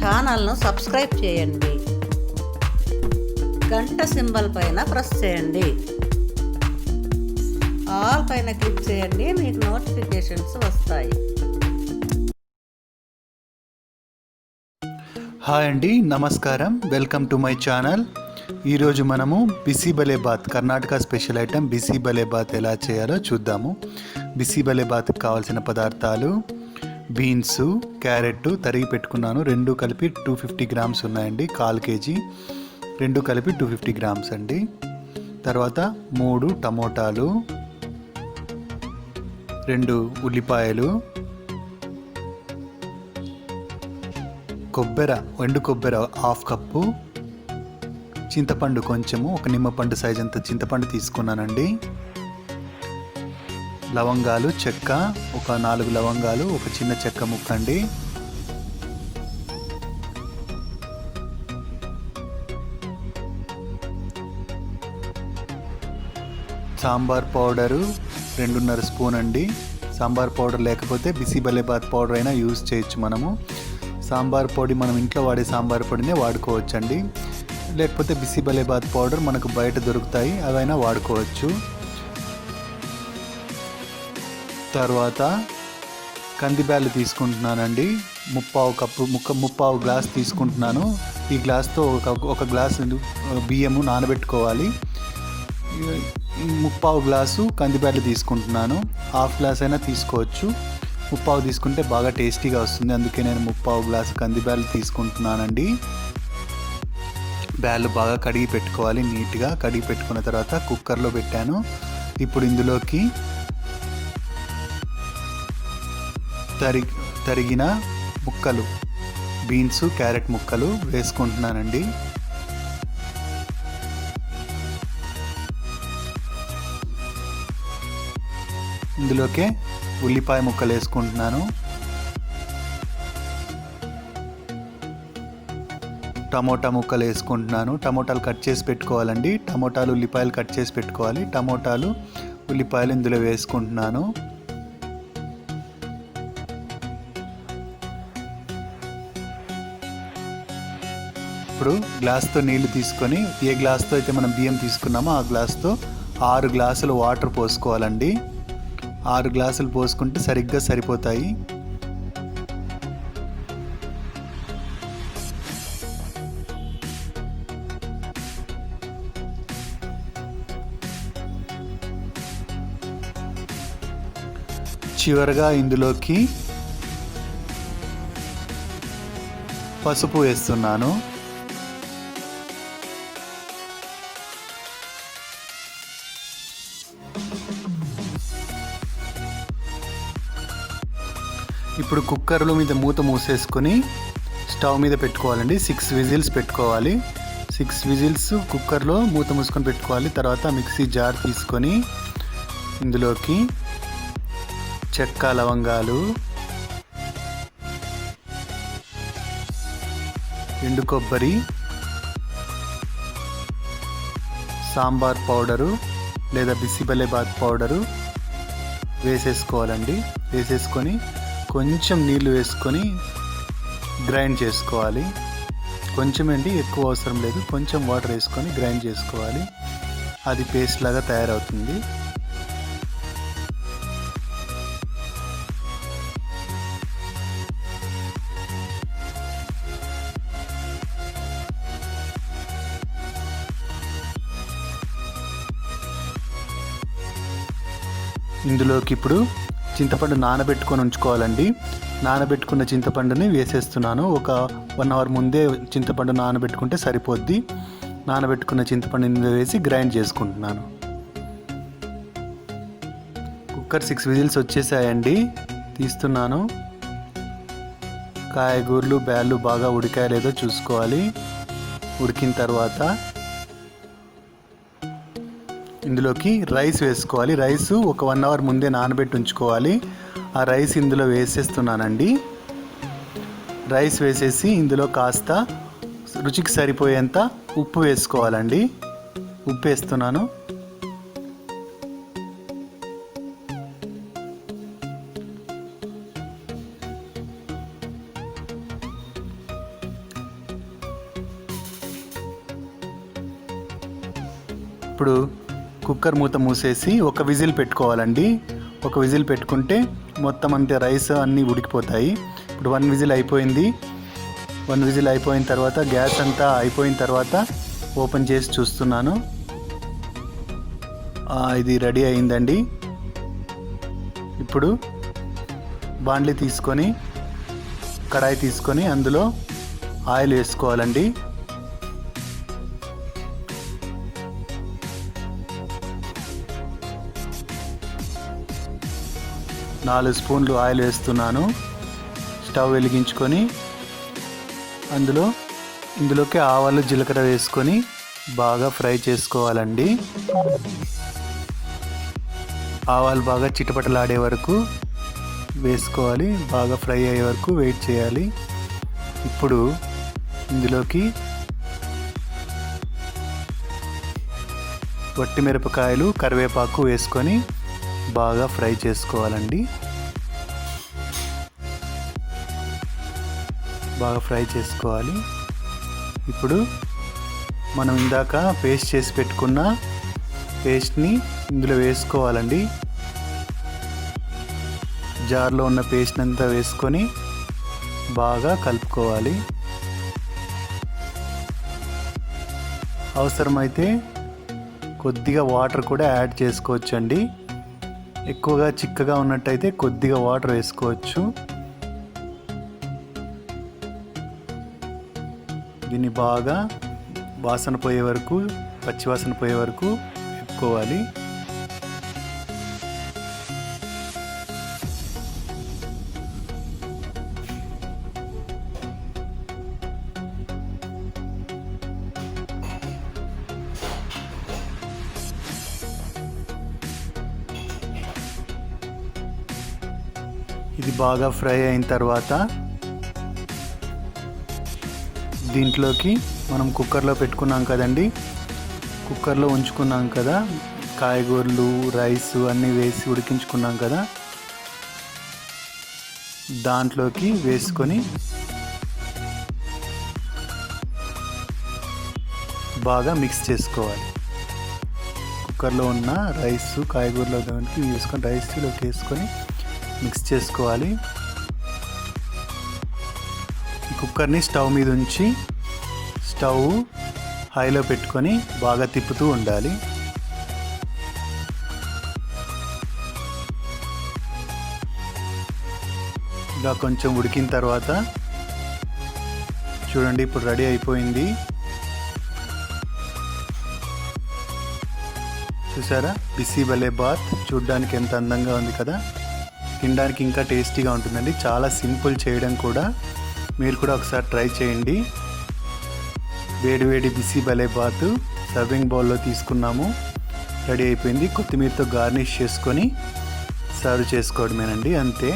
ఛానల్ను సబ్స్క్రైబ్ చేయండి. గంట సింబల్ పైన ప్రెస్ చేయండి. ఆల్ పైన క్లిక్ చేయండి. మీకు నోటిఫికేషన్స్ వస్తాయి. హాయ్ అండి, నమస్కారం. Welcome to my channel. ఈరోజు మనము బిసిబెలేబాత్ కర్ణాటక స్పెషల్ ఐటెం బిసిబెలేబాత్ ఎలా చేయాలో చూద్దాము. బిసిబెలేబాత్కి కావాల్సిన పదార్థాలు: బీన్స్, క్యారెట్ తరిగి పెట్టుకున్నాను, రెండు కలిపి 250 గ్రామ్స్ ఉన్నాయండి. 1/4 kg, రెండు కలిపి 250 గ్రామ్స్ అండి. తర్వాత 3 టమోటాలు, 2 ఉల్లిపాయలు, ఎండు కొబ్బరి 1/2 కప్పు, చింతపండు కొంచెము, ఒక నిమ్మపండు సైజ్ అంత చింతపండు తీసుకున్నానండి. లవంగాలు, చెక్క, ఒక 4 లవంగాలు, ఒక చిన్న చెక్క ముక్క అండి. సాంబార్ పౌడరు 2.5 స్పూన్ అండి. సాంబార్ పౌడర్ లేకపోతే బిసిబెలేబాత్ పౌడర్ అయినా యూజ్ చేయొచ్చు. మనము సాంబార్ పొడి మనం ఇంట్లో వాడే సాంబార్ పొడినే వాడుకోవచ్చండి. లేకపోతే బిసిబెలేబాత్ పౌడర్ మనకు బయట దొరుకుతాయి, అవైనా వాడుకోవచ్చు. తర్వాత కందిబ్యాళ్ళు తీసుకుంటున్నానండి. 3/4 కప్పు, 3/4 గ్లాస్ తీసుకుంటున్నాను. ఈ గ్లాస్తో ఒక గ్లాసు బియ్యము నానబెట్టుకోవాలి. 3/4 గ్లాసు కందిబ్యాళ్ళు తీసుకుంటున్నాను. 1/2 గ్లాస్ అయినా తీసుకోవచ్చు. 3/4 తీసుకుంటే బాగా టేస్టీగా వస్తుంది, అందుకే నేను 3/4 గ్లాసు కందిబ్యాళ్ళు తీసుకుంటున్నానండి. బ్యాళ్ళు బాగా కడిగి పెట్టుకోవాలి. నీట్గా కడిగి పెట్టుకున్న తర్వాత కుక్కర్లో పెట్టాను. ఇప్పుడు ఇందులోకి తరిగిన ముక్కలు, బీన్స్, క్యారెట్ ముక్కలు వేసుకుంటున్నానండి. ఇందులోకే ఉల్లిపాయ ముక్కలు వేసుకుంటున్నాను. టమోటా ముక్కలు వేసుకుంటున్నాను. టమోటాలు కట్ చేసి పెట్టుకోవాలండి. టమోటాలు, ఉల్లిపాయలు కట్ చేసి పెట్టుకోవాలి. టమోటాలు, ఉల్లిపాయలు ఇందులో వేసుకుంటున్నాను. ఇప్పుడు గ్లాస్తో నీళ్లు తీసుకొని, ఏ గ్లాస్తో అయితే మనం బియ్యం తీసుకున్నామో ఆ గ్లాస్తో 6 గ్లాసులు వాటర్ పోసుకోవాలండి. 6 గ్లాసులు పోసుకుంటే సరిగ్గా సరిపోతాయి. చివరగా ఇందులోకి పసుపు వేస్తున్నాను. ఇప్పుడు కుక్కర్లో మీద మూత మూసేసుకొని స్టవ్ మీద పెట్టుకోవాలండి. 6 విజిల్స్ పెట్టుకోవాలి. 6 విజిల్స్ కుక్కర్లో మూత మూసుకొని పెట్టుకోవాలి. తర్వాత మిక్సీ జార్ తీసుకొని ఇందులోకి చెక్క, లవంగాలు, ఎండు కొబ్బరి, సాంబార్ పౌడరు లేదా బిసిబెలేబాత్ పౌడరు వేసేసుకోవాలండి. వేసేసుకొని కొంచెం నీళ్లు వేసుకొని గ్రైండ్ చేసుకోవాలి. కొంచెం అండి, ఎక్కువ అవసరం లేదు. కొంచెం వాటర్ వేసుకొని గ్రైండ్ చేసుకోవాలి. అది పేస్ట్ లాగా తయారవుతుంది. ఇందులోకి ఇప్పుడు చింతపండు నానబెట్టుకొని ఉంచుకోవాలండి. నానబెట్టుకున్న చింతపండుని వేసేస్తున్నాను. ఒక 1 అవర్ ముందే చింతపండు నానబెట్టుకుంటే సరిపోద్ది. నానబెట్టుకున్న చింతపండు ఇందులో వేసి గ్రైండ్ చేసుకుంటున్నాను. కుక్కర్ 6 విజిల్స్ వచ్చేసాయండి. తీస్తున్నాను. కాయగూరలు, బ్యాళ్ళు బాగా ఉడికాయో లేదో చూసుకోవాలి. ఉడికిన తర్వాత ఇందులోకి రైస్ వేసుకోవాలి. రైస్ ఒక 1 అవర్ ముందే నానబెట్టి ఉంచుకోవాలి. ఆ రైస్ ఇందులో వేసేస్తున్నానండి. రైస్ వేసేసి ఇందులో కాస్త రుచికి సరిపోయేంత ఉప్పు వేసుకోవాలండి. ఉప్పు వేస్తున్నాను. ఇప్పుడు కుక్కర్ మూత మూసేసి ఒక విజిల్ పెట్టుకోవాలండి. ఒక విజిల్ పెట్టుకుంటే మొత్తం అంతే రైస్ అన్నీ ఉడికిపోతాయి. ఇప్పుడు 1 విజిల్ అయిపోయింది. 1 విజిల్ అయిపోయిన తర్వాత గ్యాస్ అంతా అయిపోయిన తర్వాత ఓపెన్ చేసి చూస్తున్నాను. ఇది రెడీ అయిందండి. ఇప్పుడు బాండ్లీ తీసుకొని కడాయి తీసుకొని అందులో ఆయిల్ వేసుకోవాలండి. నాలుగు స్పూన్లు ఆయిల్ వేస్తున్నాను. స్టవ్ వెలిగించుకొని ఇందులోకి ఆవాలు జీలకర్ర వేసుకొని బాగా ఫ్రై చేసుకోవాలండి. ఆవాలు బాగా చిటపటలాడే వరకు వేసుకోవాలి. బాగా ఫ్రై అయ్యే వరకు వెయిట్ చేయాలి. ఇప్పుడు ఇందులోకి వట్టిమిరపకాయలు కరివేపాకు వేసుకొని బాగా ఫ్రై చేసుకోవాలండి. బాగా ఫ్రై చేసుకోవాలి. ఇప్పుడు మనం ఇందాక పేస్ట్ చేసి పెట్టుకున్న పేస్ట్ని ఇందులో వేసుకోవాలండి. జార్లో ఉన్న పేస్ట్ అంతా వేసుకొని బాగా కలుపుకోవాలి. అవసరమైతే కొద్దిగా వాటర్ కూడా యాడ్ చేసుకోవచ్చండి. ఎక్కువగా చిక్కగా ఉన్నట్టయితే కొద్దిగా వాటర్ వేసుకోవచ్చు. దీన్ని బాగా వాసన పోయే వరకు, పచ్చివాసన పోయే వరకు వేపుకోవాలి. ఇది బాగా ఫ్రై అయిన తర్వాత దీంట్లోకి మనం కుక్కర్లో పెట్టుకున్నాం కదండి, కుక్కర్లో ఉంచుకున్నాం కదా, కాయగూరలు రైస్ అన్నీ వేసి ఉడికించుకున్నాం కదా, దాంట్లోకి వేసుకొని బాగా మిక్స్ చేసుకోవాలి. కుక్కర్లో ఉన్న రైస్ కాయగూరలో దానికి వేసుకొని రైస్లోకి వేసుకొని మిక్స్ చేసుకోవాలి. ఈ కుక్కర్ని స్టవ్ మీద ఉంచి స్టవ్ హైలో పెట్టుకొని బాగా తిప్పుతూ ఉండాలి. ఇలా కొంచెం ఉడికిన తర్వాత చూడండి, ఇప్పుడు రెడీ అయిపోయింది. చూసారా, బిసిబెలే బాత్ చూడడానికి ఎంత అందంగా ఉంది కదా. తినడానికి ఇంకా టేస్టీగా ఉంటుందండి. చాలా సింపుల్ చేయడం కూడా. మీరు కూడా ఒకసారి ట్రై చేయండి. వేడివేడి బిసిబెలే బాత్ సర్వింగ్ బౌల్లో తీసుకున్నాము. రెడీ అయిపోయింది. కొత్తిమీరతో గార్నిష్ చేసుకొని సర్వ్ చేసుకోవడమేనండి, అంతే.